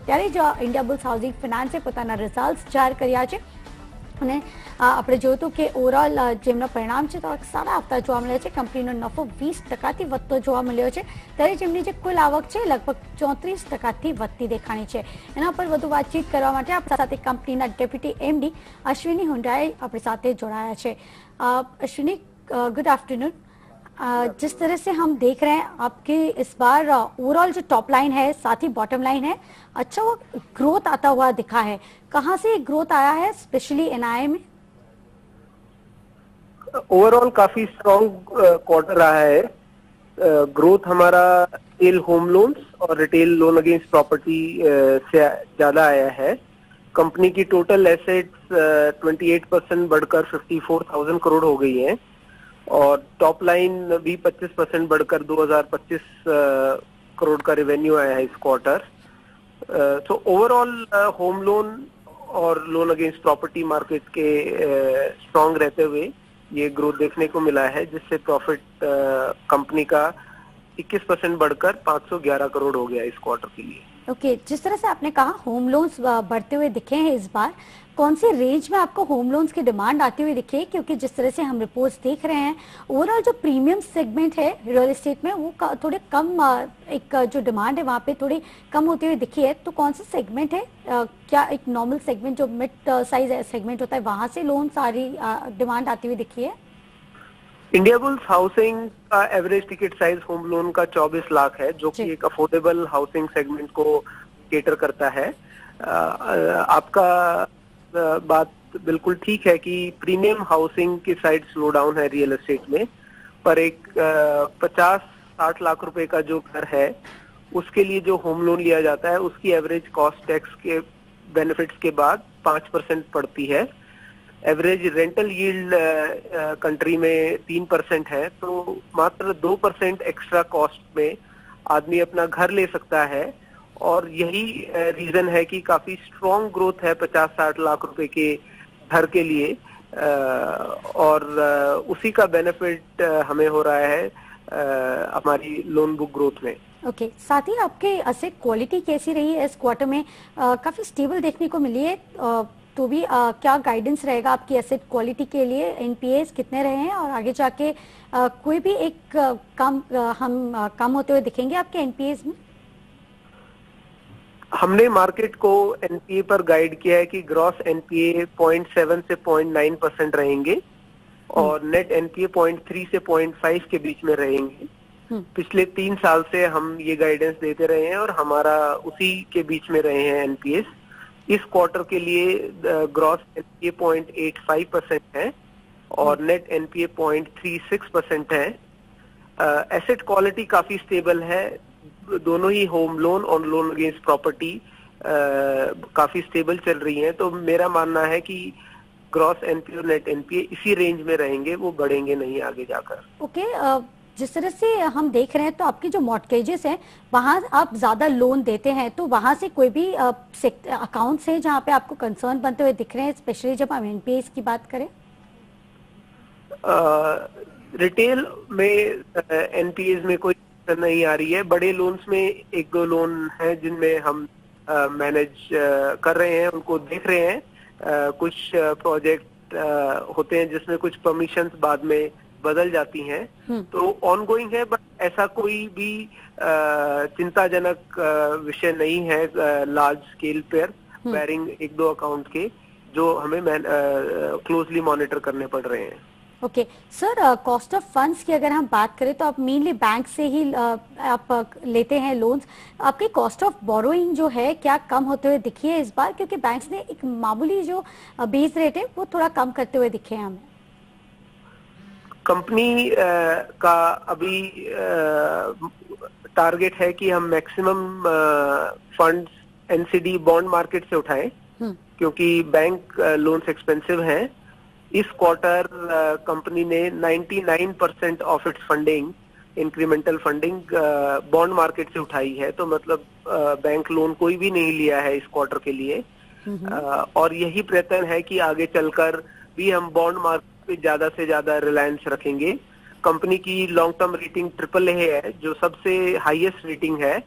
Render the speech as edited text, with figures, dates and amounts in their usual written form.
ત્યારે જ India bulls housing ફિનાન્સે પોતાના રિઝલ્ટ્સ જાહેર કર્યા છે અને આપણે જોયું હતું કે ઓવરઓલ જેમના પરિણામ છે તો સારા આવતા જોવા મળ્યા છે. કંપનીનો નફો 20% વધતો જોવા મળ્યો છે, ત્યારે જેમની જે કુલ આવક છે લગભગ 34% વધતી દેખાણી છે. એના પર વધુ વાતચીત કરવા માટે આપણી સાથે કંપનીના ડેપ્યુટી એમડી અશ્વિની હુંડાએ આપણી સાથે જોડાયા છે. Ashwini, good afternoon. जिस तरह से हम देख रहे हैं आपके इस बार ओवरऑल जो टॉप लाइन है साथ ही बॉटम लाइन है, अच्छा वो ग्रोथ आता हुआ दिखा है. कहाँ से ग्रोथ आया है स्पेशली एनआईआई में? ओवरऑल काफी स्ट्रॉन्ग क्वार्टर रहा है. ग्रोथ हमारा रिटेल होम लोन्स और रिटेल लोन अगेंस्ट प्रॉपर्टी से ज्यादा आया है. कंपनी की टोटल एसेट्स 28% बढ़कर 54,000 करोड़ हो गई है और टॉप लाइन भी 25% बढ़कर 2,025 करोड़ का रेवेन्यू आया है इस क्वार्टर. तो ओवरऑल होम लोन और लोन अगेंस्ट प्रॉपर्टी मार्केट के स्ट्रांग रहते हुए ये ग्रोथ देखने को मिला है, जिससे प्रॉफिट कंपनी का 21% बढ़कर 511 करोड़ हो गया इस क्वार्टर के लिए. ओके, जिस तरह से आपने कहा होम लोन्स बढ़ते हुए दिखे हैं इस बार, कौन सी रेंज में आपको होम लोन्स की डिमांड आती हुई दिखी है? क्योंकि जिस तरह से हम रिपोर्ट्स देख रहे हैं ओवरऑल जो प्रीमियम सेगमेंट है रियल एस्टेट में वो थोड़े कम एक जो डिमांड है वहाँ पे थोड़ी कम होती हुई दिखी है. तो कौन सा सेगमेंट है? क्या एक नॉर्मल सेगमेंट जो मिड साइज सेगमेंट होता है वहाँ से लोन सारी डिमांड आती हुई दिखी है? इंडिया बुल्स हाउसिंग का average ticket size home loan का 24 लाख है, जो कि एक अफोर्डेबल हाउसिंग सेगमेंट को केटर करता है. आपका बात बिल्कुल ठीक है कि प्रीमियम हाउसिंग की साइड स्लो डाउन है रियल एस्टेट में, पर एक 50-60 लाख रुपए का जो घर है उसके लिए जो होम लोन लिया जाता है उसकी एवरेज कॉस्ट टैक्स के बेनिफिट्स के बाद 5% पड़ती है. एवरेज रेंटल यील्ड कंट्री में 3% है, तो मात्र 2% एक्स्ट्रा कॉस्ट में आदमी अपना घर ले सकता है और यही रीजन है कि काफी स्ट्रॉन्ग ग्रोथ है 50-60 लाख रुपए के घर के लिए और उसी का बेनिफिट हमें हो रहा है हमारी लोन बुक ग्रोथ में. ओके, साथ ही आपके एसेट क्वालिटी कैसी रही है इस क्वार्टर में? काफी स्टेबल देखने को मिली है, तो भी क्या गाइडेंस रहेगा आपकी एसेट क्वालिटी के लिए? एनपीएस कितने रहे हैं और आगे जाके कोई भी एक कम होते हुए दिखेंगे आपके एनपीएस में? हमने मार्केट को एनपीए पर गाइड किया है कि ग्रॉस एनपीए 0.7 से 0.9% रहेंगे और नेट एनपीए 0.3 से 0.5 के बीच में रहेंगे. पिछले 3 साल से हम ये गाइडेंस देते रहे हैं और हमारा उसी के बीच में रहे हैं एनपीएस. इस क्वार्टर के लिए ग्रॉस एनपीए 0.85% है और नेट एनपीए 0.36% है. एसेट क्वालिटी काफी स्टेबल है. दोनों ही होम लोन और लोन अगेंस्ट प्रॉपर्टी काफी स्टेबल चल रही हैं, तो मेरा मानना है कि ग्रॉस एनपीए और नेट एनपीए इसी रेंज में रहेंगे, वो बढ़ेंगे नहीं आगे जाकर. ओके, जिस तरह से हम देख रहे हैं तो आपकी जो मॉर्टगेजेस हैं वहाँ आप ज्यादा लोन देते हैं, तो वहाँ से कोई भी अकाउंट्स हैं जहाँ पे आपको कंसर्न बनते हुए दिख रहे हैं, स्पेशली जब हम एनपीएस की बात करें? रिटेल में एनपीएस में कोई नहीं आ रही है. बड़े लोन्स में 1-2 लोन हैं जिनमें हम मैनेज कर रहे हैं, उनको देख रहे हैं. कुछ प्रोजेक्ट होते हैं जिसमें कुछ परमिशंस बाद में बदल जाती हैं, तो ऑनगोइंग है, बट ऐसा कोई भी चिंताजनक विषय नहीं है लार्ज स्केल पर बैरिंग 1-2 अकाउंट के, जो हमें क्लोजली मॉनिटर करने पड़ रहे हैं. Okay sir, cost of funds की अगर हम बात करें तो आप मेनली बैंक से ही आप लेते हैं लोन्स. आपकी कॉस्ट ऑफ बोरोइंग जो है क्या कम होते हुए दिखी है इस बार? क्योंकि बैंक्स ने एक मामूली जो बेस रेट है वो थोड़ा कम करते हुए दिखे हैं हमें. कंपनी का अभी टारगेट है कि हम maximum funds NCD bond market से उठाएं, क्योंकि बैंक लोन्स एक्सपेंसिव हैं. इस क्वार्टर कंपनी ने 99% of its funding, incremental funding bond market से उठाई है, तो मतलब बैंक लोन कोई भी नहीं लिया है इस क्वार्टर के लिए. और यही प्रयत्न है कि आगे चलकर भी हम बॉन्ड मार्केट पे ज्यादा से ज्यादा रिलायंस रखेंगे. कंपनी की लॉन्ग टर्म रेटिंग AAA है, जो सबसे हाईएस्ट रेटिंग है